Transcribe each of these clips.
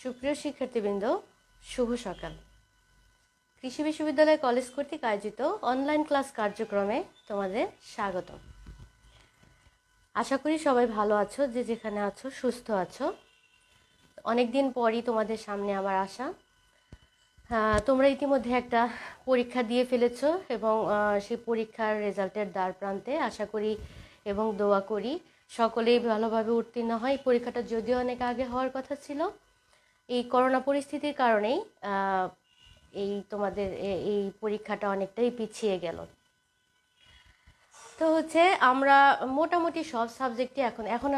সুপ্রিয় শিক্ষার্থীবৃন্দ, শুভ সকাল। কৃষি বিশ্ববিদ্যালয় কলেজ কর্তৃক আয়োজিত অনলাইন ক্লাস কার্যক্রমে তোমাদের স্বাগত। আশা করি সবাই ভালো আছো, যে যেখানে আছো সুস্থ আছো। অনেকদিন পরই তোমাদের সামনে আবার আসা। তোমরা ইতিমধ্যে একটা পরীক্ষা দিয়ে ফেলেছো এবং সেই পরীক্ষার রেজাল্টের দ্বার প্রান্তে, আশা করি এবং দোয়া করি সকলেই ভালোভাবে উত্তীর্ণ হয়। পরীক্ষাটা যদিও অনেক আগে হওয়ার কথা ছিল, এই করোনা পরিস্থিতির কারণেই তোমাদের এই পরীক্ষাটা অনেকটাই পিছিয়ে গেল। তো আমরা মোটামুটি সব সাবজেক্টই এখন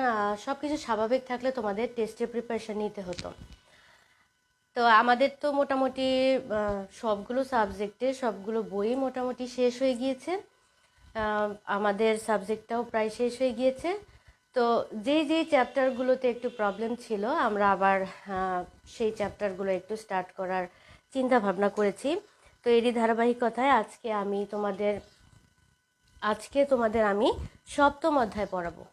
সব কিছু স্বাভাবিক থাকলে তোমাদের টেস্টের প্রিপারেশন নিতে হতো। তো আমাদের তো মোটামুটি সবগুলো সাবজেক্টের সবগুলো বই মোটামুটি শেষ হয়ে গিয়েছে, আমাদের সাবজেক্টটাও প্রায় শেষ হয়ে গিয়েছে। তো যেই চ্যাপ্টারগুলোতে একটু প্রবলেম ছিল, আমরা আবার সেই চ্যাপ্টারগুলো একটু স্টার্ট করার চিন্তা ভাবনা করেছি। তো এরই ধারাবাহিকতায় আজকে তোমাদের আমি সপ্তম অধ্যায় পড়াবো।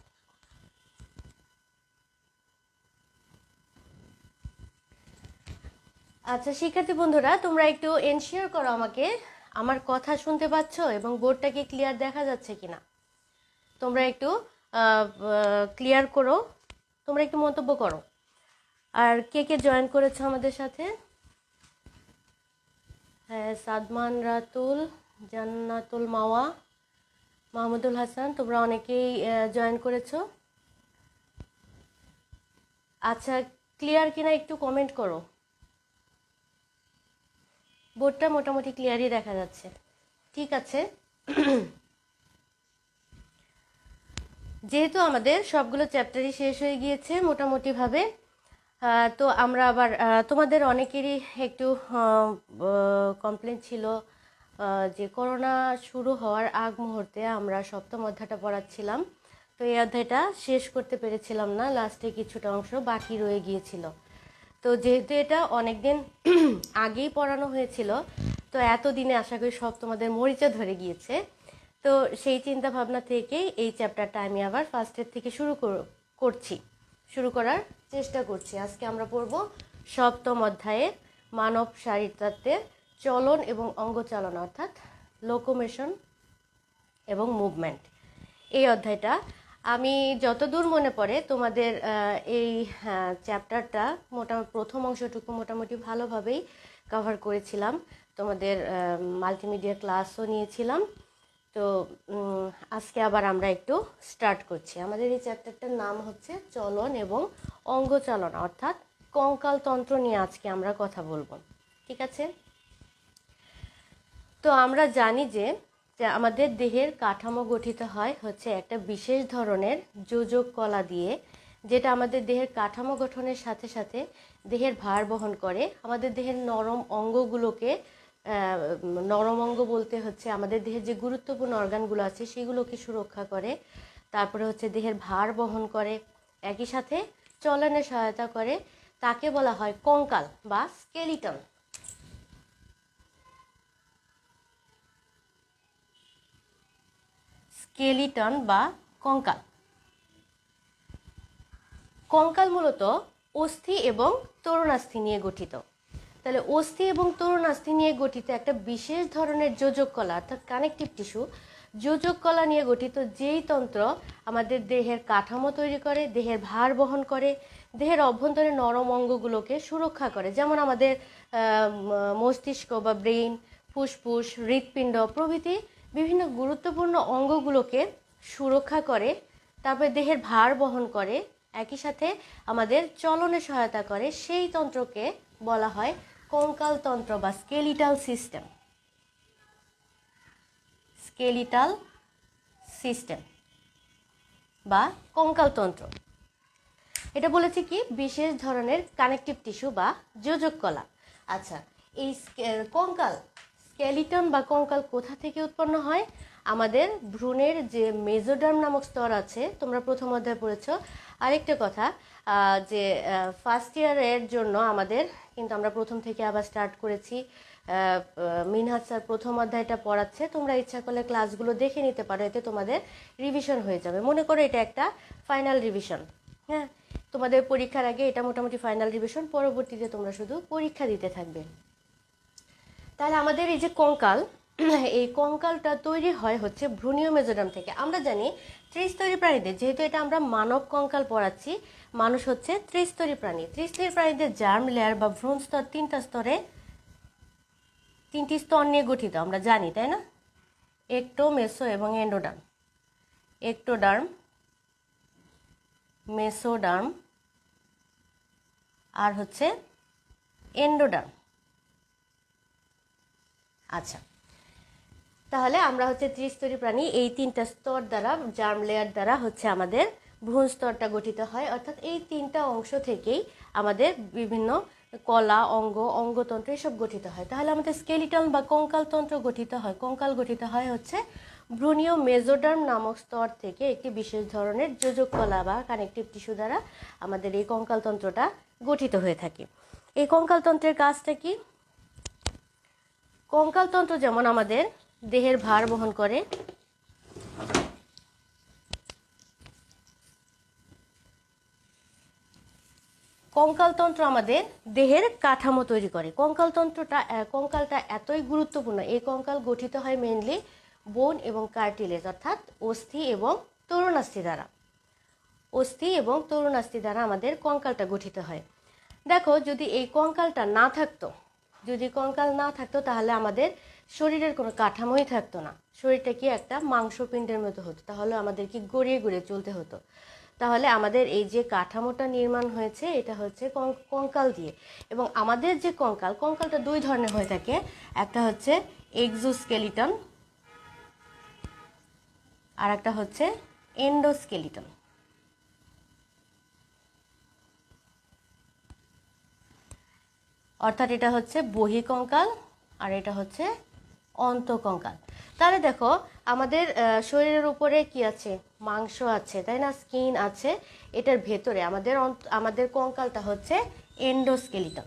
আচ্ছা শিক্ষার্থী বন্ধুরা, তোমরা একটু এনশিওর করো আমাকে আমার কথা শুনতে পাচ্ছ এবং বোর্ডটাকে ক্লিয়ার দেখা যাচ্ছে কিনা। তোমরা একটু ক্লিয়ার করো, তোমরা একটু মন্তব্য করো। আর কে কে জয়েন করেছো আমাদের সাথে? হ্যাঁ, সাদমান, রাতুল, জান্নাতুল মাওয়া, মাহমুদুল হাসান, তোমরা অনেকেই জয়েন করেছো। আচ্ছা, ক্লিয়ার কিনা একটু কমেন্ট করো। বোর্ডটা মোটামুটি ক্লিয়ারই দেখা যাচ্ছে, ঠিক আছে। যেহেতু আমাদের সবগুলো চ্যাপ্টারই শেষ হয়ে গিয়েছে মোটামুটিভাবে, তো আমরা আবার তোমাদের অনেকেরই একটু কমপ্লেন ছিল যে করোনা শুরু হওয়ার আগ মুহূর্তে আমরা সপ্তম অধ্যায়টা পড়াচ্ছিলাম, তো এই অধ্যায়টা শেষ করতে পেরেছিলাম না, লাস্টে কিছুটা অংশ বাকি রয়ে গিয়েছিল। তো যেহেতু এটা অনেকদিন আগেই পড়ানো হয়েছিল, তো এতদিনে আশা করি সব তোমাদের মরিচা ধরে গিয়েছে। তো সেই চিন্তা ভাবনা থেকেই এই চ্যাপ্টারটা আমি আবার ফার্স্টের থেকে শুরু করার চেষ্টা করছি। আজকে আমরা পড়ব সপ্তম অধ্যায়ের মানব শারীরতত্ত্বের চলন এবং অঙ্গচালন, অর্থাৎ লোকোমোশন এবং মুভমেন্ট। এই অধ্যায়টা আমি যতদূর মনে পড়ে তোমাদের এই চ্যাপ্টারটা প্রথম অংশটুকু মোটামুটি ভালোভাবেই কভার করেছিলাম, তোমাদের মাল্টিমিডিয়া ক্লাসও নিয়েছিলাম। তো আজকে আবার আমরা একটু স্টার্ট করছি। আমাদের এই চ্যাপ্টারটার নাম হচ্ছে চলন এবং অঙ্গচালন, অর্থাৎ কঙ্কাল তন্ত্র নিয়ে আজকে আমরা কথা বলবো, ঠিক আছে। তো আমরা জানি যে আমাদের দেহের কাঠামো গঠিত হয় একটা বিশেষ ধরনের যোজক কলা দিয়ে, যেটা আমাদের দেহের কাঠামো গঠনের সাথে সাথে দেহের ভার বহন করে। আমাদের দেহের নরম অঙ্গগুলোকে, নরম অঙ্গ বলতে আমাদের দেহের যে গুরুত্বপূর্ণ অর্গানগুলো আছে সেগুলোকে সুরক্ষা করে, তারপরে দেহের ভার বহন করে, একই সাথে চলনে সহায়তা করে। তাকে বলা হয় কঙ্কাল বা স্কেলিটন। স্কেলিটন বা কঙ্কাল। কঙ্কাল মূলত অস্থি এবং তরুণাস্থি নিয়ে গঠিত। তাহলে অস্থি এবং তরুণাস্থি নিয়ে গঠিত একটা বিশেষ ধরনের যোজক কলা, অর্থাৎ কানেকটিভ টিস্যু, যোজক কলা নিয়ে গঠিত যেই তন্ত্র আমাদের দেহের কাঠামো তৈরি করে, দেহের ভার বহন করে, দেহের অভ্যন্তরে নরম অঙ্গগুলোকে সুরক্ষা করে। যেমন আমাদের মস্তিষ্ক বা ব্রেইন, ফুসফুস, হৃৎপিণ্ড প্রভৃতি বিভিন্ন গুরুত্বপূর্ণ অঙ্গগুলোকে সুরক্ষা করে, তারপরে দেহের ভার বহন করে, একই সাথে আমাদের চলনে সহায়তা করে, সেই তন্ত্রকে বলা হয় কঙ্কাল তন্ত্র বা স্কেলিটাল সিস্টেম। স্কেলিটাল সিস্টেম বা কঙ্কাল তন্ত্র। এটা বলেছি কি বিশেষ ধরনের কানেকটিভ টিস্যু বা যোজক কলা। আচ্ছা, এই কঙ্কাল, স্কেলিটন বা কঙ্কাল কোথা থেকে উৎপন্ন হয়? আমাদের ভ্রূণের যে মেজোডার্ম নামক স্তর আছে, তোমরা প্রথম অধ্যায় পড়েছো। আরেকটা কথা, যে ফার্স্ট ইয়ারের জন্য আমাদের কিন্তু আমরা প্রথম থেকে আবার স্টার্ট করেছি। মিনহাজ স্যার প্রথম অধ্যায়টা পড়াচ্ছে, তোমরা ইচ্ছা করলে ক্লাসগুলো দেখে নিতে পারো, এতে তোমাদের রিভিশন হয়ে যাবে। মনে করো এটা একটা ফাইনাল রিভিশন। হ্যাঁ, তোমাদের পরীক্ষার আগে এটা মোটামুটি ফাইনাল রিভিশন, পরবর্তীতে তোমরা শুধু পরীক্ষা দিতে থাকবে। তাহলে আমাদের এই যে কঙ্কাল, এই কঙ্কালটা তৈরি হয় হচ্ছে ভ্রূণীয় মেজোডার্ম থেকে। আমরা জানি ত্রিস্তরী প্রাণীদের, যেহেতু এটা আমরা মানব কঙ্কাল পড়াচ্ছি, মানুষ হচ্ছে ত্রিস্তরী প্রাণী। ত্রিস্তরী প্রাণীদের জার্ম লেয়ার বা ভ্রূণ স্তর তিনটি স্তর নিয়ে গঠিত, আমরা জানি তাই না? একটো, মেসো এবং এন্ডোডার্ম। একটোডার্ম, মেসোডার্ম আর হচ্ছে এন্ডোডার্ম। আচ্ছা, তাহলে আমরা হচ্ছে ত্রিস্তরী প্রাণী। এই তিনটা স্তর দ্বারা, জার্ম লেয়ার দ্বারা হচ্ছে আমাদের ভ্রূণ স্তরটা গঠিত হয়, অর্থাৎ এই তিনটা অংশ থেকেই আমাদের বিভিন্ন কলা, অঙ্গতন্ত্র এসব গঠিত হয়। তাহলে আমাদের স্কেলিটন বা কঙ্কালতন্ত্র গঠিত হয়, কঙ্কাল গঠিত হয় হচ্ছে ভ্রূণীয় মেজোডার্ম নামক স্তর থেকে একটি বিশেষ ধরনের যোজক কলা বা কানেকটিভ টিস্যু দ্বারা আমাদের এই কঙ্কালতন্ত্রটা গঠিত হয়ে থাকে। এই কঙ্কালতন্ত্রের কাজটা কি? কঙ্কালতন্ত্র যেমন আমাদের দেহের ভার বহন করে, কঙ্কালতন্ত্র আমাদের দেহের কাঠামো তৈরি করে। কঙ্কালটা এতই গুরুত্বপূর্ণ, এই কঙ্কাল গঠিত হয় মেইনলি বোন এবং কার্টিলেজ, অর্থাৎ অস্থি এবং তরুণাস্থি দ্বারা। অস্থি এবং তরুণাস্থি দ্বারা আমাদের কঙ্কালটা গঠিত হয়। দেখো, যদি এই কঙ্কালটা না থাকতো, যদি কঙ্কাল না থাকতো তাহলে আমাদের শরীরের কোনো কাঠামোই থাকতো না। শরীরটা কি একটা মাংসপিণ্ডের মতো হতো, তাহলে আমাদের কি গড়িয়ে গড়িয়ে চলতে হতো। তাহলে আমাদের এই যে কাঠামোটা নির্মাণ হয়েছে এটা হচ্ছে কঙ্কাল দিয়ে। এবং আমাদের যে কঙ্কালটা দুই ধরনের হয়ে থাকে, একটা হচ্ছে এক্সোস্কেলিটন আর একটা হচ্ছে এন্ডোস্কেলিটন। অর্থাৎ এটা হচ্ছে বহিঃকঙ্কাল আর এটা হচ্ছে অন্তঃকঙ্কাল। তাহলে দেখো, আমাদের শরীরের উপরে কি আছে? মাংস আছে, তাই না? স্কিন আছে। এটার ভেতরে আমাদের কঙ্কালটা হচ্ছে এন্ডোস্কেলিটন।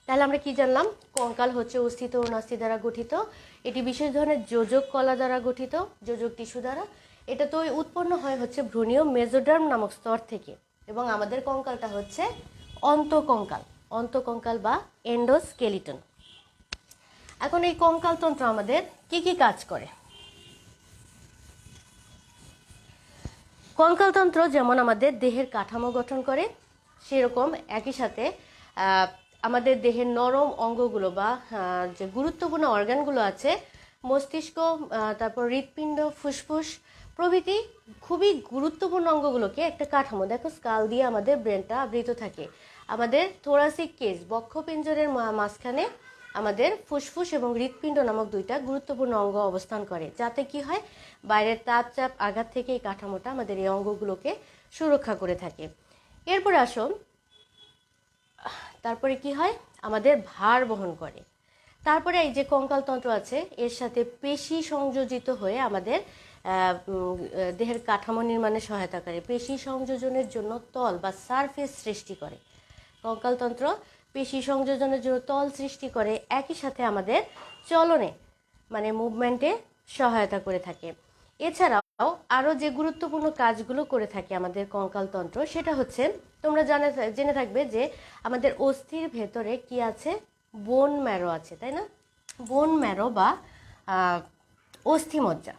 তাহলে আমরা কি জানলাম? কঙ্কাল হচ্ছে অস্থি, তরুণাস্থি দ্বারা গঠিত। এটি বিশেষ ধরনের যোজক কলা দ্বারা গঠিত, যোজক টিস্যু দ্বারা। এটা তো উৎপন্ন হয় হচ্ছে ভ্রূণীয় মেজোডার্ম নামক স্তর থেকে। এবং আমাদের কঙ্কালটা হচ্ছে অন্তঃকঙ্কাল বা এন্ডোস্কেলিটন। এখন এই কঙ্কালতন্ত্র আমাদের কি কি কাজ করে? কঙ্কালতন্ত্র যেমন আমাদের দেহের কাঠামো গঠন করে, সেরকম একই সাথে আমাদের দেহের নরম অঙ্গগুলো বা যে গুরুত্বপূর্ণ অর্গানগুলো আছে, মস্তিষ্ক, তারপর হৃৎপিণ্ড, ফুসফুস প্রভৃতি খুবই গুরুত্বপূর্ণ অঙ্গগুলোকে একটা কাঠামো, দেখো স্কাল দিয়ে আমাদের ব্রেনটা আবৃত থাকে। আমাদের থোরাসিক কেজ, বক্ষপিঞ্জরের মাঝখানে আমাদের ফুসফুস এবং হৃৎপিণ্ড নামক দুইটা গুরুত্বপূর্ণ অঙ্গ অবস্থান করে, যাতে কি হয়, বাইরের তাপ, চাপ, আঘাত থেকে এই কাঠামোটা আমাদের এই অঙ্গগুলোকে সুরক্ষা করে থাকে। এরপর আসো, তারপরে কি হয়, আমাদের ভার বহন করে। তারপরে এই যে কঙ্কালতন্ত্র আছে, এর সাথে পেশি সংযোজিত হয়ে আমাদের দেহের কাঠামো নির্মাণে সহায়তা করে। পেশি সংযোজনের জন্য তল বা সারফেস সৃষ্টি করে। কঙ্কালতন্ত্র পেশি সংযোজনের জন্য তল সৃষ্টি করে, একই সাথে আমাদের চলনে মানে মুভমেন্টে সহায়তা করে থাকে। এছাড়াও আরও যে গুরুত্বপূর্ণ কাজগুলো করে থাকে আমাদের কঙ্কালতন্ত্র, সেটা হচ্ছে, তোমরা জেনে থাকবে যে আমাদের অস্থির ভেতরে কি আছে? বোন ম্যারো আছে, তাই না? বোন ম্যারো বা অস্থিমজ্জা।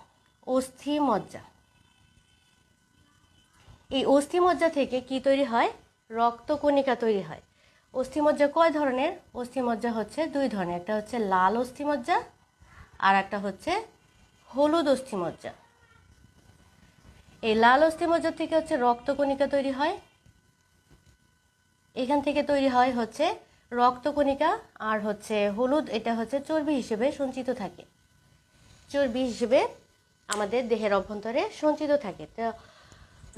এই অস্থিমজ্জা থেকে কি তৈরি হয়? রক্তকণিকা তৈরি হয়। অস্থিমজ্জা কয় ধরনের? অস্থিমজ্জা হচ্ছে দুই ধরনের, একটা হচ্ছে লাল অস্থিমজ্জা আর একটা হচ্ছে হলুদ অস্থিমজ্জা। এই লাল অস্থিমজ্জা থেকে হচ্ছে রক্তকণিকা তৈরি হয়, এখান থেকে তৈরি হয় হচ্ছে রক্তকণিকা। আর হচ্ছে হলুদ, এটা হচ্ছে চর্বি হিসেবে সঞ্চিত থাকে, চর্বি হিসেবে আমাদের দেহের অভ্যন্তরে সঞ্চিত থাকে। তো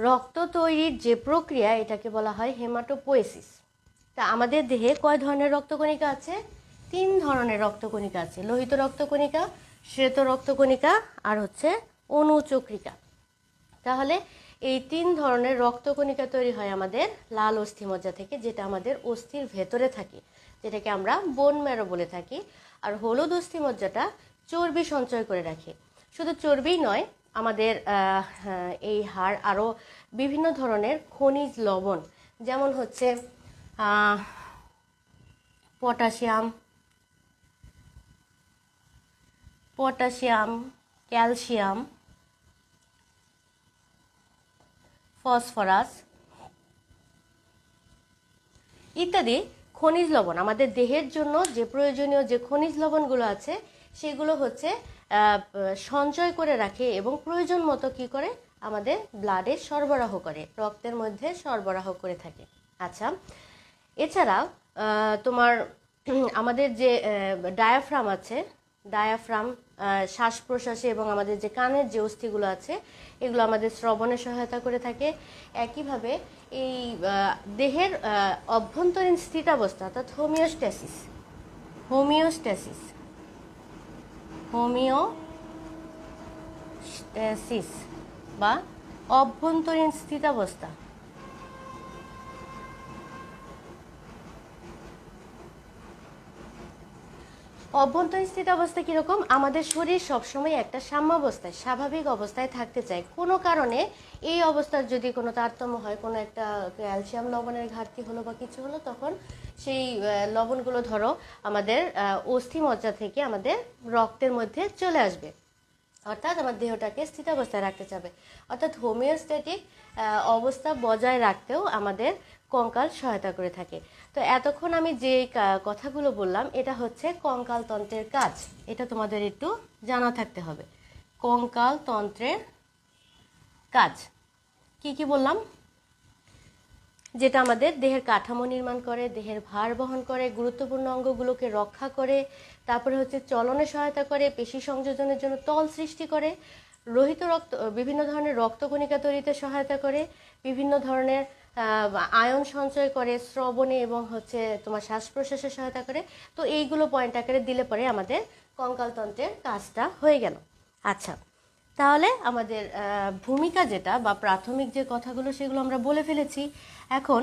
রক্ত তৈরির যে প্রক্রিয়া, এটাকে বলা হয় হেমাটোপোয়েসিস। তা আমাদের দেহে কয় ধরনের রক্তকণিকা আছে? 3 ধরনের রক্তকণিকা আছে, লোহিত রক্তকণিকা, শ্বেত রক্তকণিকা আর হচ্ছে অনুচক্রিকা। তাহলে এই 3 ধরনের রক্তকণিকা তৈরি হয় আমাদের লাল অস্থিমজ্জা থেকে, যেটা আমাদের অস্থির ভেতরে থাকে, যেটাকে আমরা বোন ম্যারো বলে থাকি। আর হলুদ অস্থিমজ্জাটা চর্বি সঞ্চয় করে রাখে। শুধু চর্বিই নয়, আমাদের এই হাড় আরও বিভিন্ন ধরনের খনিজ লবণ, যেমন হচ্ছে পটাশিয়াম, ক্যালসিয়াম, ফসফরাস ইত্যাদি খনিজ লবণ। আমাদের দেহের জন্য যে প্রয়োজনীয় যে খনিজ লবণগুলো আছে সেগুলো হচ্ছে সঞ্চয় করে রাখে এবং প্রয়োজন মতো কী করে আমাদের ব্লাডে সরবরাহ করে, রক্তের মধ্যে সরবরাহ করে থাকে। আচ্ছা, এছাড়াও তোমার আমাদের যে ডায়াফ্রাম আছে, ডায়াফ্রাম শ্বাস প্রশ্বাসে এবং আমাদের যে কানের যে অস্থিগুলো আছে এগুলো আমাদের শ্রবণে সহায়তা করে থাকে। একইভাবে এই দেহের অভ্যন্তরীণ স্থিতাবস্থা অর্থাৎ হোমিওস্ট্যাসিস বা অভ্যন্তরীণ স্থিতাবস্থা অভ্যন্তরীণ স্থিতাবস্থা কীরকম? আমাদের শরীর সবসময় একটা সাম্যাবস্থায় স্বাভাবিক অবস্থায় থাকতে চায়। কোনো কারণে এই অবস্থার যদি কোনো তারতম্য হয়, কোনো একটা ক্যালসিয়াম লবণের ঘাটতি হলো বা কিছু হলো, তখন সেই লবণগুলো ধরো আমাদের অস্থিমজ্জা থেকে আমাদের রক্তের মধ্যে চলে আসবে, অর্থাৎ আমার দেহটাকে স্থিতাবস্থায় রাখতে চাবে। অর্থাৎ হোমিওস্ট্যাটিক অবস্থা বজায় রাখতেও আমাদের কঙ্কাল সহায়তা করে থাকে। তো এতক্ষণ আমি যে কথাগুলো বললাম এটা হচ্ছে কঙ্কালতন্ত্রের কাজ, এটা তোমাদের একটু জানা থাকতে হবে। কঙ্কালতন্ত্রের কাজ কি কি বললাম? যেটা আমাদের দেহের কাঠামো নির্মাণ করে, দেহের ভার বহন করে, গুরুত্বপূর্ণ অঙ্গগুলোকে রক্ষা করে, তারপরে হচ্ছে চলনে সহায়তা করে, পেশি সংযোজনের জন্য তল সৃষ্টি করে, লোহিত রক্ত বিভিন্ন ধরনের রক্তকণিকা তৈরিতে সহায়তা করে, বিভিন্ন ধরনের আয়ন সঞ্চয় করে, শ্রবণে এবং হচ্ছে তোমার শ্বাস প্রশ্বাসে সহায়তা করে। তো এইগুলো পয়েন্ট আকারে দিলে পরে আমাদের কঙ্কালতন্ত্রের কাজটা হয়ে গেল। আচ্ছা, তাহলে আমাদের ভূমিকা যেটা বা প্রাথমিক যে কথাগুলো সেগুলো আমরা বলে ফেলেছি। এখন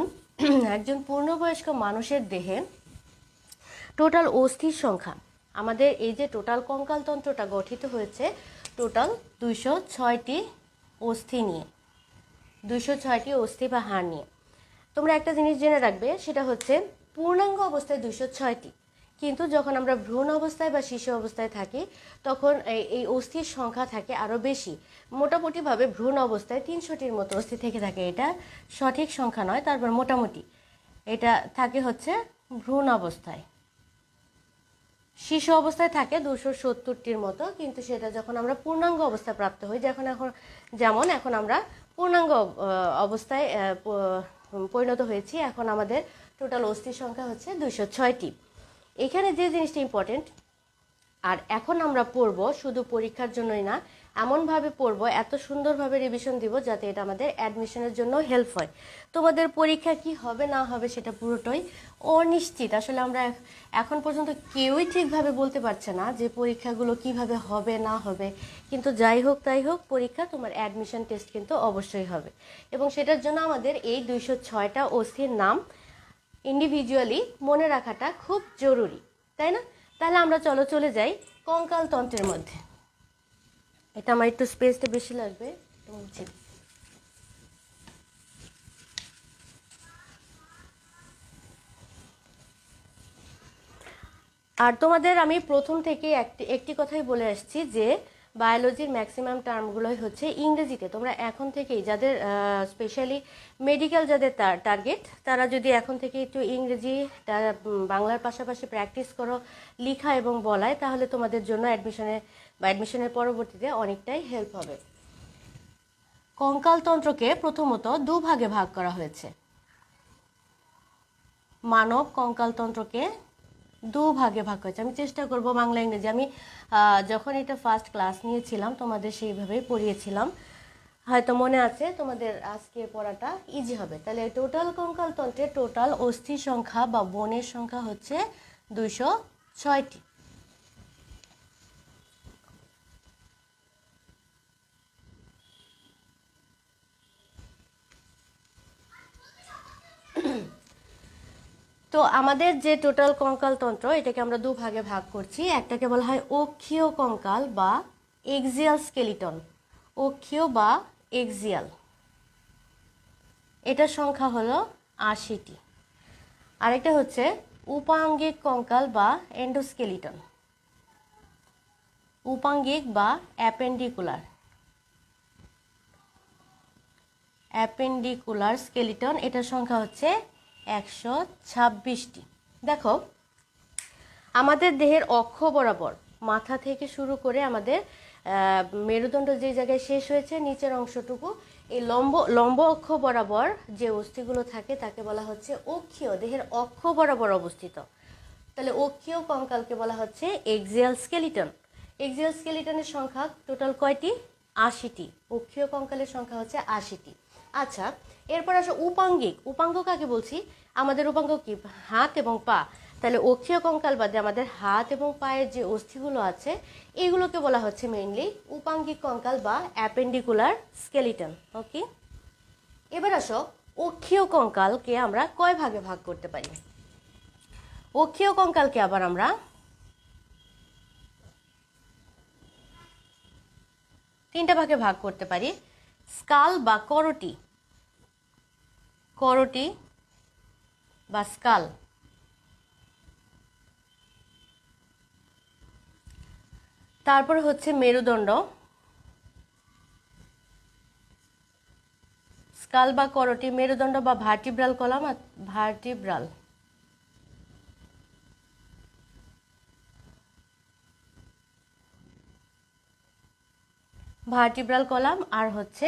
একজন পূর্ণবয়স্ক মানুষের দেহে টোটাল অস্থির সংখ্যা, আমাদের এই যে টোটাল কঙ্কালতন্ত্রটা গঠিত হয়েছে টোটাল 206টি অস্থি নিয়ে, 206টি অস্থি বা হাড় নিয়ে। তোমরা একটা জিনিস জেনে রাখবে, সেটা হচ্ছে পূর্ণাঙ্গ অবস্থায় 206টি, কিন্তু যখন আমরা ভ্রূণ অবস্থায় বা শিশু অবস্থায় থাকি তখন এই অস্থির সংখ্যা থাকে আরও বেশি। মোটামুটিভাবে ভ্রূণ অবস্থায় 300টির মতো অস্থি থেকে থাকে, এটা সঠিক সংখ্যা নয়, তারপর মোটামুটি এটা থাকে হচ্ছে ভ্রূণ অবস্থায়। শিশু অবস্থায় থাকে 270টির মতো, কিন্তু সেটা যখন আমরা পূর্ণাঙ্গ অবস্থা প্রাপ্ত হই, যেমন এখন আমরা পূর্ণাঙ্গ অবস্থায় পরিণত হয়েছি, এখন আমাদের টোটাল অস্থির সংখ্যা হচ্ছে 206টি। এখানে যে জিনিসটা ইম্পর্টেন্ট, আর এখন আমরা পড়ব শুধু পরীক্ষার জন্যই না, এমনভাবে পড়ব, এত সুন্দরভাবে রিভিশন দিব যাতে এটা আমাদের অ্যাডমিশনের জন্য হেল্প হয়। তোমাদের পরীক্ষা কি হবে না হবে সেটা পুরোটাই অনিশ্চিত। আসলে আমরা এখন পর্যন্ত কেউই ঠিকভাবে বলতে পারছে না যে পরীক্ষাগুলো কিভাবে হবে না হবে, কিন্তু যাই হোক তাই হোক পরীক্ষা তোমার অ্যাডমিশন টেস্ট কিন্তু অবশ্যই হবে, এবং সেটার জন্য আমাদের এই 206টা অস্থির নাম ইন্ডিভিজুয়ালি মনে রাখাটা খুব জরুরি, তাই না? তাহলে আমরা চলে যাই কঙ্কালতন্ত্রের মধ্যে। এটা আমার একটু স্পেসটা বেশি লাগবে, আর তোমাদের আমি প্রথম থেকে একটি কথাই বলে আসছি যে বায়োলজির ম্যাক্সিমাম টার্মগুলোই হচ্ছে ইংরেজিতে। তোমরা এখন থেকেই যাদের স্পেশালি মেডিকেল যাদের টার্গেট, তারা যদি এখন থেকে একটু ইংরেজি বাংলার পাশাপাশি প্র্যাকটিস করো লেখা এবং বলায়, তাহলে তোমাদের জন্য অ্যাডমিশনের পরবর্তীতে অনেকটাই হেল্প হবে। কঙ্কালতন্ত্রকে প্রথমত দুভাগে ভাগ করা হয়েছে। মানব কঙ্কালতন্ত্রকে দুভাগে ভাগ হয়েছে। আমি চেষ্টা করব বাংলা ইংরেজি, আমি যখন এটা ফার্স্ট ক্লাস নিয়েছিলাম তোমাদের সেইভাবেই পড়িয়েছিলাম, হয়তো মনে আছে, তোমাদের আজকে পড়াটা ইজি হবে। তাহলে টোটাল কঙ্কালতন্ত্রের টোটাল অস্থি সংখ্যা বা বোনের সংখ্যা হচ্ছে 206টি। তো আমাদের যে টোটাল কঙ্কালতন্ত্র এটাকে আমরা দুভাগে ভাগ করছি। একটাকে বলা হয় অক্ষীয় কঙ্কাল বা এক্সিয়াল স্কেলিটন, অক্ষীয় বা এক্সিয়াল, এটার সংখ্যা হলো 80টি। আরেকটা হচ্ছে উপাঙ্গিক কঙ্কাল বা এন্ডোস্কেলিটন, উপাঙ্গিক বা অ্যাপেন্ডিকুলার, অ্যাপেন্ডিকুলার স্কেলিটন, এটার সংখ্যা হচ্ছে 126টি। দেখো আমাদের দেহের অক্ষ বরাবর মাথা থেকে শুরু করে আমাদের মেরুদণ্ড যে জায়গায় শেষ হয়েছে নিচের অংশটুকু, এই লম্ব অক্ষ বরাবর যে অস্থিগুলো থাকে তাকে বলা হচ্ছে অক্ষীয়, দেহের অক্ষ বরাবর অবস্থিত। তাহলে অক্ষীয় কঙ্কালকে বলা হচ্ছে এক্সিয়াল স্কেলিটন। এক্সিয়াল স্কেলিটনের সংখ্যা টোটাল কয়টি? 80টি। অক্ষীয় কঙ্কালের সংখ্যা হচ্ছে 80টি। আচ্ছা, এরপর আসো উপাঙ্গিক। উপাঙ্গ কাকে বলছি? আমাদের উপাঙ্গ কি? হাত এবং পা। তাহলে অক্ষীয় কঙ্কাল বাদে আমাদের হাত এবং পায়ের যে অস্থিগুলো আছে এগুলোকে বলা হচ্ছে মেইনলি উপাঙ্গিক কঙ্কাল বা অ্যাপেন্ডিকুলার স্কেলিটন। ওকে, এবার আসো অক্ষীয় কঙ্কালকে আমরা কয় ভাগে ভাগ করতে পারি? অক্ষীয় কঙ্কালকে আবার আমরা তিনটা ভাগে ভাগ করতে পারি। স্কাল বা করটি, করটি বা স্কাল, তারপর হচ্ছে মেরুদণ্ড, স্কাল বা করটি, মেরুদণ্ড বা vertebral column, vertebral, vertebral column, আর হচ্ছে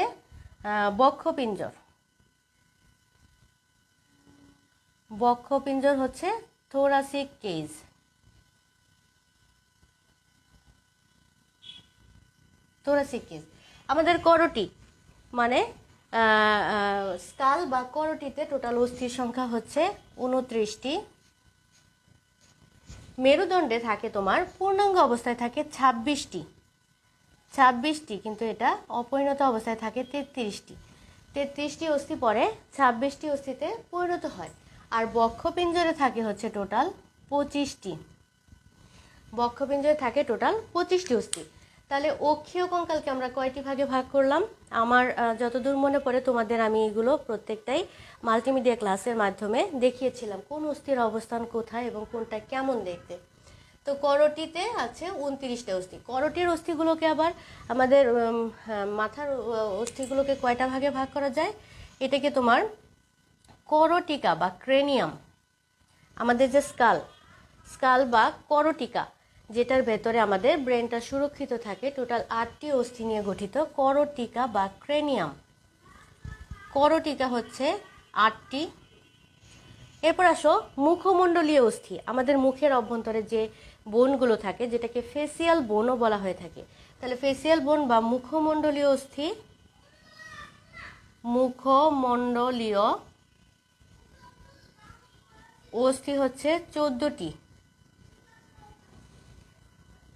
বক্ষপিঞ্জর। বক্ষপিঞ্জর হচ্ছে থোরাসিক কেজ। Thoracic cage. আমাদের করটি মানে স্কাল বা করটিতে টোটাল অস্থির সংখ্যা হচ্ছে 29টি। মেরুদণ্ডে থাকে তোমার পূর্ণাঙ্গ অবস্থায় থাকে 26টি, কিন্তু এটা অপরিণত অবস্থায় থাকে 33টি। 33টি অস্থি পরে 26টি অস্থিতে পরিণত হয়। আর বক্ষপিঞ্জরে থাকে হচ্ছে টোটাল 25টি। বক্ষপিঞ্জরে থাকে টোটাল 25টি অস্থি। তাহলে অক্ষীয় কঙ্কালকে আমরা কয়টি ভাগে ভাগ করলাম? আমার যতদূর মনে পড়ে তোমাদের আমি এগুলো প্রত্যেকটাই মাল্টিমিডিয়া ক্লাসের মাধ্যমে দেখিয়েছিলাম কোন অস্থির অবস্থান কোথায় এবং কোনটা কেমন দেখতে। তো করটিতে আছে 29টা অস্থি। করটির অস্থিগুলোকে আবার আমাদের মাথার অস্থিগুলোকে কয়টা ভাগে ভাগ করা যায়? এটাকে তোমার করটিকা বা ক্রেনিয়াম, আমাদের যে স্কাল বা করটিকা যেটার ভেতরে আমাদের ব্রেনটা সুরক্ষিত থাকে, টোটাল 8টি অস্থি নিয়ে গঠিত করটিকা বা ক্রেনিয়াম। করটিকা হচ্ছে 8টি। এরপর আসো মুখমণ্ডলীয় অস্থি, আমাদের মুখের অভ্যন্তরে যে বোনগুলো থাকে যেটাকে ফেসিয়াল বোনও বলা হয়ে থাকে। তাহলে ফেসিয়াল বোন বা মুখমণ্ডলীয় অস্থি, মুখমণ্ডলীয় অস্থি হচ্ছে 14টি।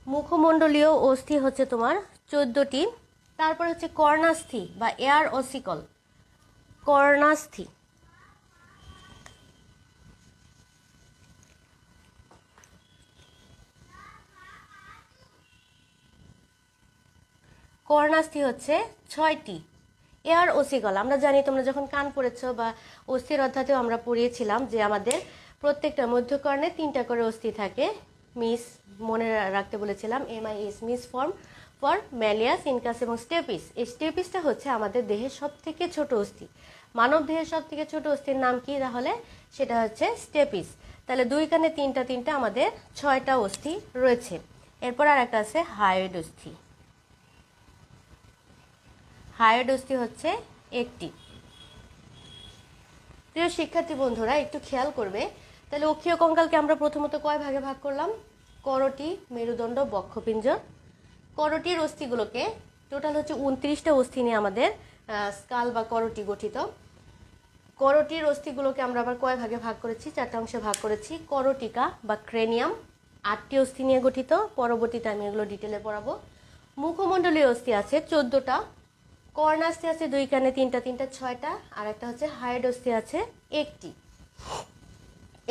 মুখমণ্ডলীয় অস্থি হচ্ছে তোমার 14টি। তারপর হচ্ছে কর্ণাস্থি বা এয়ার অসিকল, কর্ণাস্থি। কর্ণাস্থি হচ্ছে 6টি। এয়ার অসিকল আমরা জানি, তোমরা যখন কান পড়েছো বা অস্থির অধ্যাতেও আমরা পড়িয়েছিলাম যে আমাদের প্রত্যেকটা মধ্যকর্ণে 3টা করে অস্থি থাকে। মিস মনে রাখতে বলেছিলাম, MIS, miss form for malleus, incus এবং স্টেপিস। এই স্টেপিসটা হচ্ছে আমাদের দেহের সব থেকে ছোট অস্থি। মানব দেহের সব থেকে ছোট অস্থির নাম কি? তাহলে সেটা হচ্ছে স্টেপিস। তাহলে 2 কানে 3টা আমাদের 6টা অস্থি রয়েছে। এরপর আর একটা আছে হায়োইড অস্থি। হায়োইড অস্থি হচ্ছে 1টি। প্রিয় শিক্ষার্থী বন্ধুরা একটু খেয়াল করবে। তাহলে অক্ষীয় কঙ্কালকে আমরা প্রথমত কয় ভাগে ভাগ করলাম? করটি, মেরুদণ্ড, বক্ষপিঞ্জর। করটির অস্থিগুলোকে টোটাল হচ্ছে 29টা অস্থি নিয়ে আমাদের স্কাল বা করটি গঠিত। করটির অস্থিগুলোকে আমরা আবার কয় ভাগে ভাগ করেছি? 4টা অংশে ভাগ করেছি। করটিকা বা ক্রেনিয়াম 8টি অস্থি নিয়ে গঠিত, পরবর্তীতে আমি এগুলো ডিটেলে পড়াবো। মুখমণ্ডলীয় অস্থি আছে 14টা। কর্ণাস্থি আছে 2 কানে 3টা 6টা, আর একটা হচ্ছে হায়োইড অস্থি আছে 1টি।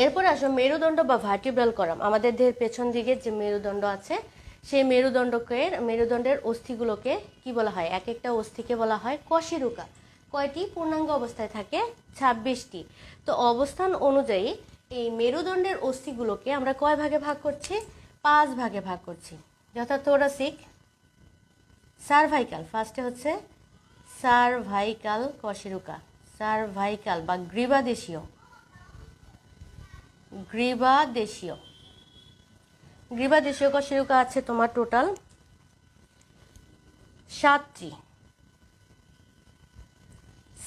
এরপর আসো মেরুদণ্ড বা ভার্টিব্রাল কলাম, আমাদের দেহের পেছন দিকে যে মেরুদণ্ড আছে সেই মেরুদণ্ডের অস্থিগুলোকে কি বলা হয়? এক একটা অস্থিকে বলা হয় কশেরুকা। কয়টি? পূর্ণাঙ্গ অবস্থায় থাকে 26টি। তো অবস্থান অনুযায়ী এই মেরুদণ্ডের অস্থিগুলোকে আমরা কয় ভাগে ভাগ করছি? 5 ভাগে ভাগ করছি, যথা থোরাসিক, সার্ভাইকাল, ফার্স্টে হচ্ছে সার্ভাইকাল কশেরুকা, সার্ভাইকাল বা গ্রীবাদেশীয়, গ্রীবাদেশীয়, গ্রীবাদেশীয় কশেরুকা আছে তোমার টোটাল 7টি।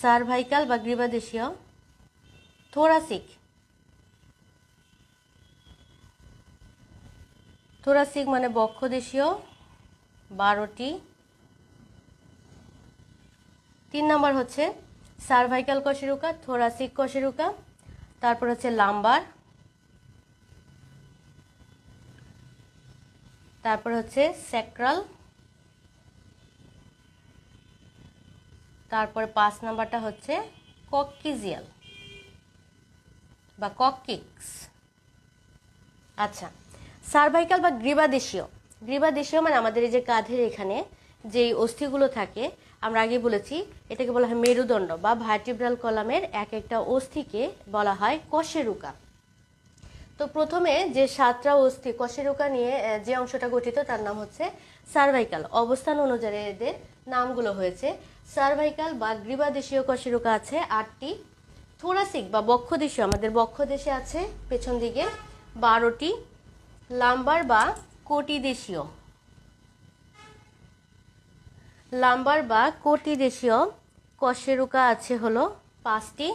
সার্ভাইকাল বা গ্রীবাদেশীয়। থোরাসিক, থোরাসিক মানে বক্ষদেশীয় 12টি। 3 নম্বর হচ্ছে সার্ভাইকাল কশেরুকা, থোরাসিক কশেরুকা। তারপর হচ্ছে লাম্বার, তারপর হচ্ছে স্যাক্রাল, তারপরে 5 নাম্বারটা হচ্ছে কক্কিজিয়াল বা কক্কিক্স। আচ্ছা, সার্ভাইকাল বা গ্রীবাদেশীয়, গ্রীবাদেশীয় মানে আমাদের এই যে কাঁধের এখানে যেই অস্থিগুলো থাকে, আমরা আগে বলেছি এটাকে বলা হয় মেরুদণ্ড বা ভার্টিব্রাল কলামের এক একটা অস্থিকে বলা হয় কশেরুকা। তো প্রথমে যে 7টা অস্থি কশেরুকা নিয়ে যে অংশটা গঠিত তার নাম হচ্ছে সার্ভাইকাল। অবস্থান অনুযায়ী এদের নামগুলো হয়েছে। সার্ভাইকাল বা গ্রীবাদেশীয় কশেরুকা আছে 8টি। থোরাসিক বা বক্ষদেশীয়, আমাদের বক্ষদেশে আছে পেছন দিকে 12টি। লাম্বার বা কটিদেশীয়, লাম্বার বা কটিদেশীয় কশেরুকা আছে হলো 5টি।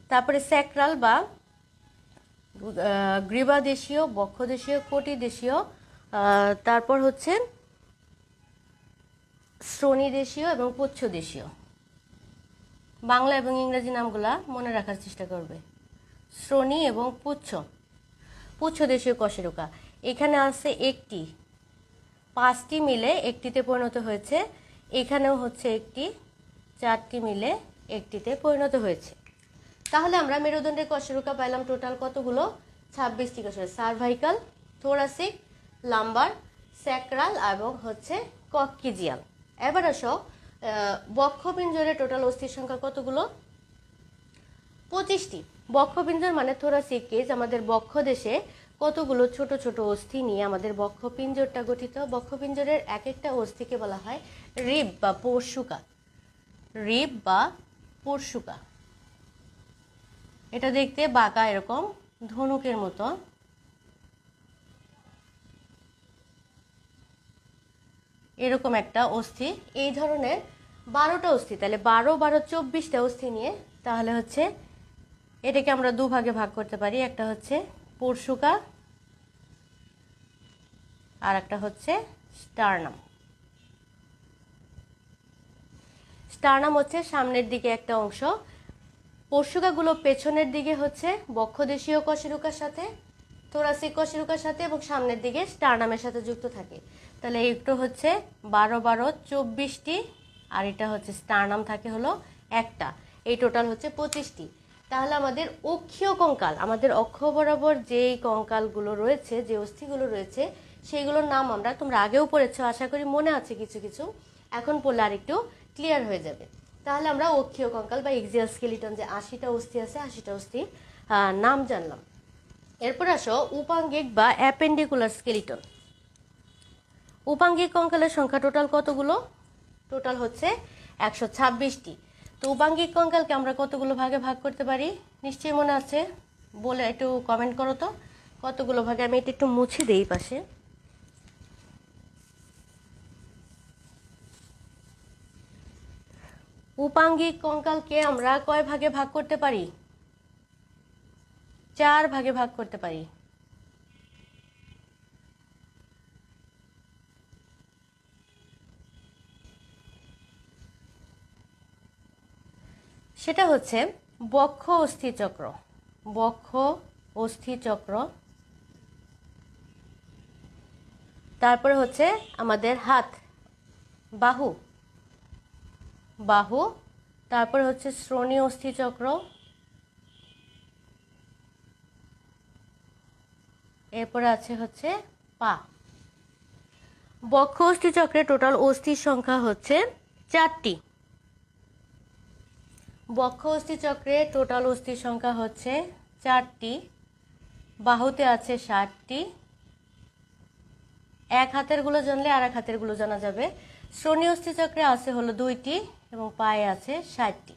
তারপরে স্যাক্রাল বা গ্রীবাদেশীয়, বক্ষদেশীয়, কটিদেশীয়, তারপর হচ্ছে শ্রোণীদেশীয় এবং পুচ্ছদেশীয়। বাংলা এবং ইংরেজি নামগুলা মনে রাখার চেষ্টা করবে। শ্রোণী এবং পুচ্ছ, পুচ্ছদেশীয় কশেরুকা এখানে আছে একটি, 5টি মিলে একটিতে পরিণত হয়েছে। এখানেও হচ্ছে একটি, 4টি মিলে একটিতে পরিণত হয়েছে। তাহলে আমরা মেরুদণ্ডের কশেরুকা পাইলাম টোটাল কতগুলো? 26টি কশেরুকা। সার্ভাইকাল, থোরাসিক, লাম্বার, স্যাক্রাল এবং হচ্ছে কক্কিজিয়াল। এবার আসো বক্ষপিঞ্জরে টোটাল অস্থির সংখ্যা কতগুলো? 25টি। বক্ষপিঞ্জর মানে থোরাসিক কেজ, আমাদের বক্ষদেশে কতগুলো ছোট ছোট অস্থি নিয়ে আমাদের বক্ষপিঞ্জরটা গঠিত। বক্ষপিঞ্জরের এক একটা অস্থিকে বলা হয় রিব বা পরশুকা, রিব বা পরশুকা। এটা দেখতে বাঁকা এরকম ধনুকের মতো। এরকম একটা অস্থি, এই ধরনের 12টা অস্থি, তাহলে 12 12 24টা অস্থি নিয়ে তাহলে হচ্ছে এটাকে আমরা দুভাগে ভাগ করতে পারি। একটা হচ্ছে পরশুকা আর একটা হচ্ছে স্টার্নাম। স্টার্নাম হচ্ছে সামনের দিকে একটা অংশ, পরশুকাগুলো পেছনের দিকে হচ্ছে বক্ষদেশীয় কশেরুকার সাথে, থোরাসিক কশেরুকার সাথে এবং সামনের দিকে স্টার্নামের সাথে যুক্ত থাকে। তাহলে একটু হচ্ছে 12 12 24টি আর এটা হচ্ছে স্টার্নাম থাকে হলো একটা, এই টোটাল হচ্ছে 25টি। তাহলে আমাদের অক্ষীয় কঙ্কাল, আমাদের অক্ষ বরাবর যেই কঙ্কালগুলো রয়েছে, যে অস্থিগুলো রয়েছে সেইগুলোর নাম আমরা, তোমরা আগেও পড়েছো, আশা করি মনে আছে কিছু কিছু, এখন পড়লে আর একটু ক্লিয়ার হয়ে যাবে। তাহলে আমরা অক্ষীয় কঙ্কাল বা এক্সিয়াল স্কেলিটন যে 80টা অস্থি আছে, 80টা অস্থির নাম জানলাম। এরপর আসো উপাঙ্গিক বা অ্যাপেন্ডিকুলার স্কেলিটন। উপাঙ্গিক কঙ্কালের সংখ্যা টোটাল কতগুলো? টোটাল হচ্ছে 126টি। তো উপাঙ্গিক কঙ্কালকে আমরা কতগুলো ভাগে ভাগ করতে পারি? নিশ্চয়ই মনে আছে, বলে একটু কমেন্ট করো তো কতগুলো ভাগে। আমি এটা একটু মুছে দেই পাশে। উপাঙ্গিক কঙ্কালকে আমরা কয় ভাগে ভাগ করতে পারি? 4 ভাগে ভাগ করতে পারি। সেটা হচ্ছে বক্ষ অস্থিচক্র, বক্ষ অস্থিচক্র, তারপরে হচ্ছে আমাদের হাত, বাহু, বাহু, তারপরে হচ্ছে শ্রোণী অস্থিচক্র, এরপরে আছে হচ্ছে পা। বক্ষ অস্থিচক্রে টোটাল অস্থির সংখ্যা হচ্ছে 4টি। বক্ষ অস্থি চক্রে টোটাল অস্থির সংখ্যা হচ্ছে 4টি, বাহুতে আছে 60টি। এক হাতের গুলো জানলে আর এক হাতের গুলো জানা যাবে। শ্রোণী অস্থি চক্রে আছে হলো 2টি এবং পায়ে আছে 60টি।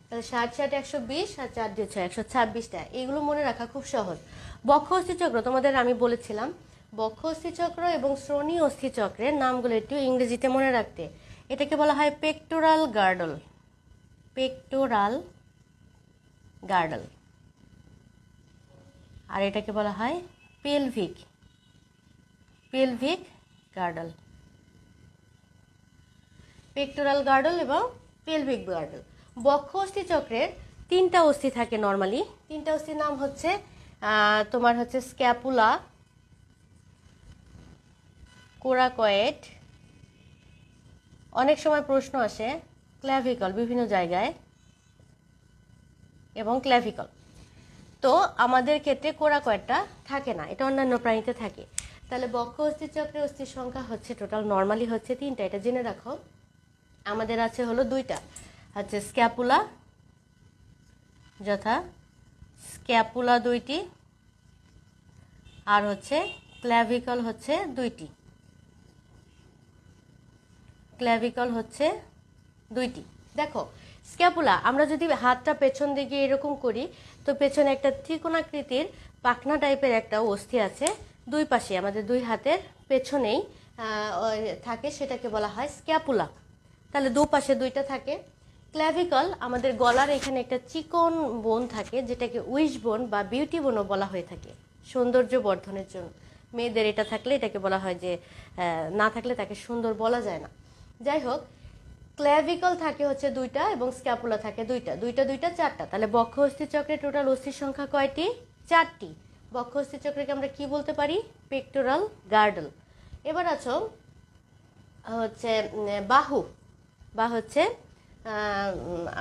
তাহলে 60 60 120 আর 4 দিয়ে 6 126টা। এগুলো মনে রাখা খুব সহজ। বক্ষ অস্থি চক্র তোমাদের আমি বলেছিলাম, বক্ষ অস্থি চক্র এবং শ্রোণী অস্থি চক্রের নামগুলো একটু ইংরেজিতে মনে রাখতে। এটাকে বলা হয় পেক্টোরাল গার্ডল, পেক্টোরাল গার্ডল। আর এটাকে বলা হয় pelvic, pelvic girdle. Pectoral girdle এবং পেলভিক গার্ডল। বক্ষ অস্থি চক্রের 3টা অস্থি থাকে নর্মালি। 3টা অস্থির নাম হচ্ছে তোমার হচ্ছে স্ক্যাপুলা, কোরাকয়েড, অনেক সময় প্রশ্ন আসে ক্ল্যাভিকল বিভিন্ন জায়গায়, এবং ক্ল্যাভিকল। তো আমাদের ক্ষেত্রে কোরাকয়েডটা থাকে না, এটা অন্যান্য প্রাণীতে থাকে। তাহলে বক্ষ অস্থি চক্রে অস্থির সংখ্যা হচ্ছে টোটাল নর্মালি হচ্ছে 3টা, এটা জেনে রাখো। আমাদের আছে হলো 2টা, হচ্ছে স্ক্যাপুলা, যথা স্ক্যাপুলা 2টি, আর হচ্ছে ক্ল্যাভিকল হচ্ছে 2টি, ক্ল্যাভিকল হচ্ছে 2টি। দেখো স্ক্যাপুলা, আমরা যদি হাতটা পেছন দিকে এরকম করি তো পেছনে একটা ত্রিকোণাকৃতির পাখনা টাইপের একটা অস্থি আছে দুই পাশে, আমাদের দুই হাতের পেছনেই থাকে, সেটাকে বলা হয় স্ক্যাপুলা। তাহলে দুপাশে 2টা থাকে। ক্ল্যাভিকল আমাদের গলার এখানে একটা চিকন বোন থাকে, যেটাকে উইশ বোন বা বিউটি বোনও বলা হয়ে থাকে, সৌন্দর্য বর্ধনের জন্য। মেয়েদের এটা থাকলে এটাকে বলা হয় যে, না থাকলে তাকে সুন্দর বলা যায় না। যাই হোক, ক্ল্যাভিকল থাকে হচ্ছে 2টা এবং স্ক্যাপুলা থাকে 2টা, 2টা 2টা 4টা। তাহলে বক্ষ অস্থি চক্রে টোটাল অস্থির সংখ্যা কয়টি? 4টি। বক্ষ অস্থি চক্রকে আমরা কি বলতে পারি? Pectoral girdle. এবার আছো হচ্ছে বাহু বা হচ্ছে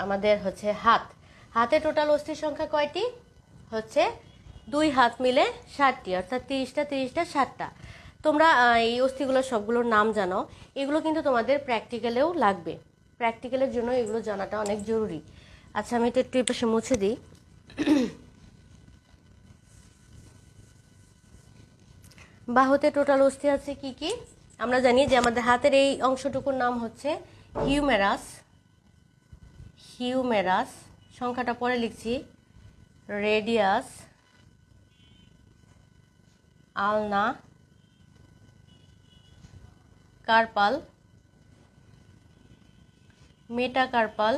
আমাদের হচ্ছে হাত। হাতে টোটাল অস্থির সংখ্যা কয়টি? হচ্ছে 2 হাত মিলে 60টি, অর্থাৎ 30টা 30টা 60টা। তোমরা এই অস্থিগুলোর সবগুলোর নাম জানো, এগুলো কিন্তু তোমাদের প্র্যাকটিক্যালেও লাগবে। প্র্যাকটিক্যালের জন্য এগুলো জানাটা অনেক জরুরি। আচ্ছা, আমি এটা একটু এই পাশে মুছে দিই। বাহুতে টোটাল অস্থি আছে কি কি? আমরা জানি যে আমাদের হাতের এই অংশটুকুর নাম হচ্ছে হিউমেরাস, হিউমেরাস। সংখ্যাটা পরে লিখছি, রেডিয়াস, আলনা, কার্পাল, মেটাকার্পাল,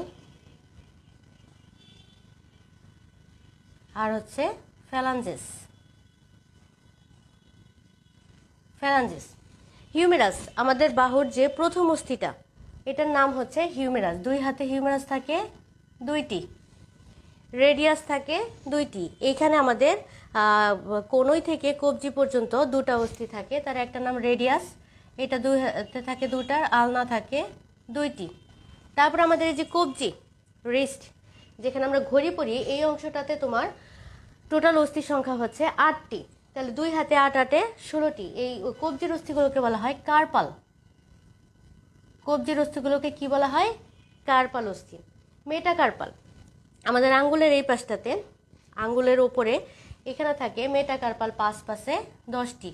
আর হচ্ছে ফ্যালাঞ্জেস। ফ্যালাঞ্জেস। হিউমেরাস আমাদের বাহুর যে প্রথম অস্থিটা, এটার নাম হচ্ছে হিউমেরাস। 2 হাতে হিউমেরাস থাকে 2টি, রেডিয়াস থাকে 2টি। এইখানে আমাদের কোনই থেকে কবজি পর্যন্ত 2টা অস্থি থাকে, তার একটা নাম রেডিয়াস, এটা 2 হাতে থাকে 2টার, আলনা থাকে 2টি। তারপর আমাদের এই যে কবজি, রিস্ট, যেখানে আমরা ঘড়ি পরি, এই অংশটাতে তোমার টোটাল অস্থির সংখ্যা হচ্ছে 8টি। তাহলে 2 হাতে 8 8-এ 16টি। এই কবজির অস্থিগুলোকে বলা হয় কার্পাল। কবজির অস্থিগুলোকে কি বলা হয়? কার্পাল অস্থি। মেটাকার্পাল আমাদের আঙ্গুলের এই পাশটাতে, আঙ্গুলের ওপরে এখানে থাকে মেটাকার্পাল 5 পাশে 10টি।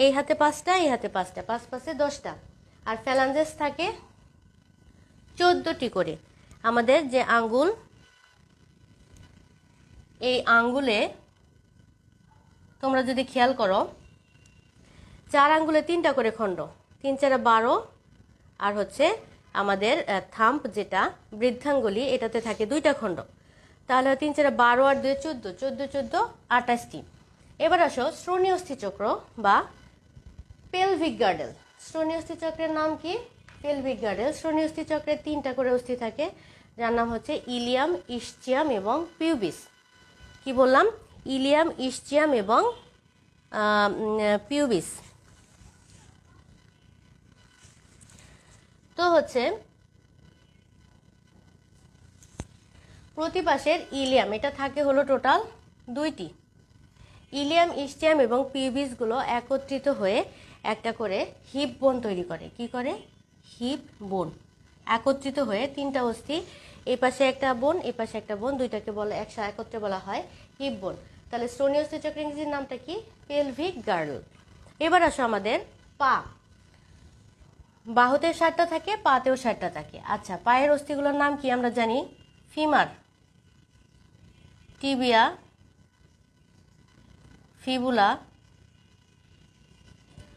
এই হাতে 5টা, এই হাতে 5টা, 5 পাশে 10টা। আর ফ্যালাঞ্জেস থাকে 14টি করে। আমাদের যে আঙ্গুল, এই আঙ্গুলে তোমরা যদি খেয়াল করো, 4 আঙ্গুলে 3টা করে খণ্ড, 3 4 12, আর হচ্ছে আমাদের থাম্ব যেটা বৃদ্ধাঙ্গুলি, এটাতে থাকে 2টা খণ্ড। তাহলে 3 4 12 আর 2 14, 14 14 28টি। এবার আসো শ্রোণী অস্থি চক্র বা পেলভিক গার্ডেল। শ্রোণী অস্থি চক্রের নাম কি? Pelvic girdle. শ্রোণী অস্থি চক্রের 3টা করে অস্থি থাকে, যার নাম হচ্ছে ইলিয়াম, ইসচিয়াম এবং পিউবিস। কি বললাম? ইলিয়াম, ইসচিয়াম এবং পিউবিস। তো হচ্ছে প্রতি পাশের ইলিয়াম, এটা থাকে হলো টোটাল 2টি। ইলিয়াম, ইসচিয়াম এবং পিউবিসগুলো একত্রিত হয়ে একটা করে হিপ বোন তৈরি করে। কি করে? হিপ বোন একত্রিত হয়ে তিনটা অস্থি, এই পাশে একটা বোন এই পাশে একটা বোন, দুইটাকে বলে একত্রে বলা হয় হিপ বোন। তাহলে স্তনীয় অস্থিচক্রের ইংরেজি নামটা কি? Pelvic girdle. এবার আসো আমাদের পা। বাহুতে 7টা থাকে, পাতেও 7টা থাকে। আচ্ছা, পায়ের অস্থিগুলোর নাম কি আমরা জানি? Femur, tibia, fibula,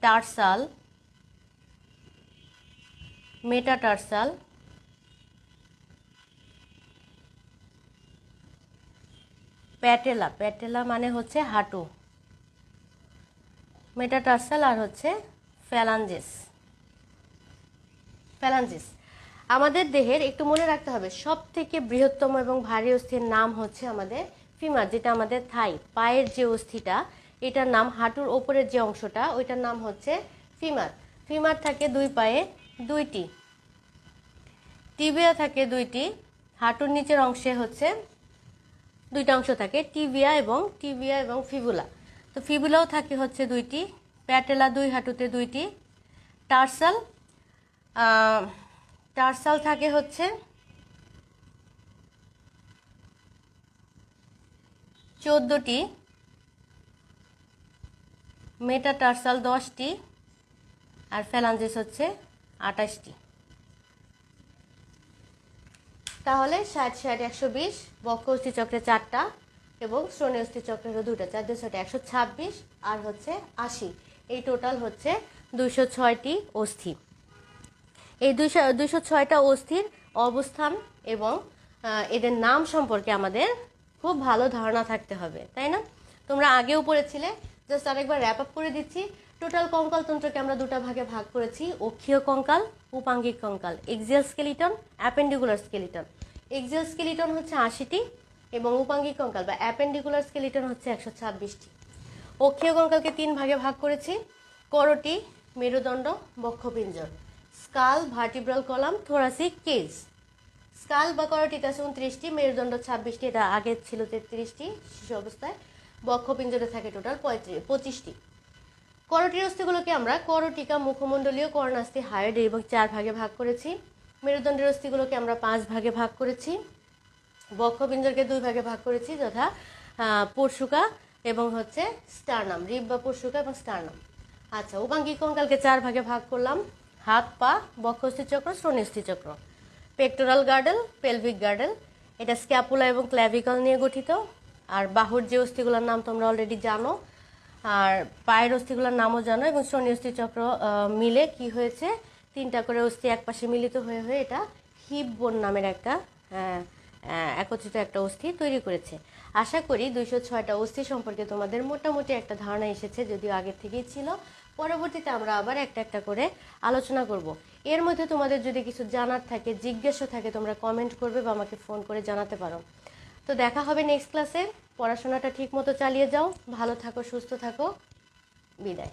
tarsal, metatarsal, patella. Patella মানে হচ্ছে হাঁটু, মেটাটার্সাল আর হচ্ছে ফ্যালাঞ্জিস। ফ্যালাঞ্জিস আমাদের দেহের একটু মনে রাখতে হবে সব থেকে বৃহত্তম এবং ভারী অস্থির নাম হচ্ছে আমাদের ফিমার, যেটা আমাদের থাই পায়ের যে অস্থিটা, এটার নাম হাঁটুর ওপরের যে অংশটা ওইটার নাম হচ্ছে ফিমার। ফিমার থাকে দুই পায়ে দুইটি, টিবিয়া থাকে দুইটি, হাঁটুর নিচের অংশে হচ্ছে দুইটা অংশ থাকে, টিবিয়া এবং ফিবুলা। তো ফিবুলাও থাকে হচ্ছে দুইটি, প্যাটেলা দুই হাঁটুতে দুইটি, টার্সাল টার্সাল থাকে হচ্ছে 14টি, মেটাটার্সাল 10টি, আর ফ্যালাঞ্জিস হচ্ছে 28টি। তাহলে 60 60 120, বক্ষ অস্থিচক্রে 4টা এবং শ্রোণী অস্থিচক্রের 2টা, 4 2 6 126 আর হচ্ছে 80। এই টোটাল হচ্ছে 206টি অস্থি। এই 206টা অস্থির অবস্থান এবং এদের নাম সম্পর্কে আমাদের খুব ভালো ধারণা থাকতে হবে, তাই না? তোমরা আগেও পড়েছিলে, জাস্ট আরেকবার র্যাপ আপ করে দিচ্ছি। টোটাল কঙ্কাল তন্ত্রকে আমরা দুটা ভাগে ভাগ করেছি, অক্ষীয় কঙ্কাল, উপাঙ্গিক কঙ্কাল, axial skeleton, appendicular skeleton. Axial skeleton হচ্ছে 80টি এবং উপাঙ্গিক কঙ্কাল বা অ্যাপেন্ডিকুলার স্কেলিটন হচ্ছে 126টি। অক্ষীয় কঙ্কালকে 3 ভাগে ভাগ করেছি, করোটি, মেরুদণ্ড, বক্ষপিঞ্জর, skull, vertebral column, thoracic cage. Skull বা করোটিতে আছে 29টি, মেরুদণ্ড 26টি, এটা আগে ছিল 33টি শিশু অবস্থায়। বক্ষপিঞ্জরে থাকে টোটাল 25টি। করোটির অস্থিগুলোকে আমরা করোটিকা, মুখমণ্ডলীয়, কর্ণাস্থি, হায়োইড এবং 4 ভাগে ভাগ করেছি। মেরুদণ্ডের অস্থিগুলোকে আমরা 5 ভাগে ভাগ করেছি। বক্ষপিঞ্জরকে 2 ভাগে ভাগ করেছি, যথা পরশুকা এবং হচ্ছে স্টার্নাম, রিব বা পরশুকা এবং স্টার্নাম। আচ্ছা, উপাঙ্গিক কঙ্কালকে 4 ভাগে ভাগ করলাম, হাত, পা, বক্ষ অস্থিচক্র, শ্রোণী অস্থিচক্র। পেক্টোরাল গার্ডেল, পেলভিক গার্ডেল, এটা স্ক্যাপুলা এবং ক্ল্যাভিকল নিয়ে গঠিত। আর বাহুর যে অস্থিগুলোর নাম তোমরা অলরেডি জানো, আর পায়ের অস্থিগুলোর নামও জানো, এবং শ্রোণী অস্থিচক্র মিলে কি হয়েছে, 3টা করে অস্থি একপাশে মিলিত হয়ে হয়ে এটা হিপ বোন নামের একটা একত্রিত একটা অস্থি তৈরি করেছে। আশা করি 206টা অস্থি সম্পর্কে তোমাদের মোটামুটি একটা ধারণা এসেছে, যদিও আগের থেকেই ছিল। পরবর্তীতে আমরা আবার একটা একটা করে আলোচনা করব। এর মধ্যে তোমাদের যদি কিছু জানার থাকে, জিজ্ঞাসা থাকে, তোমরা কমেন্ট করবে বা আমাকে ফোন করে জানাতে পারো। তো দেখা হবে নেক্সট ক্লাসে। পড়াশোনাটা ঠিক মতো চালিয়ে যাও, ভালো থাকো, সুস্থ থাকো, বিদায়।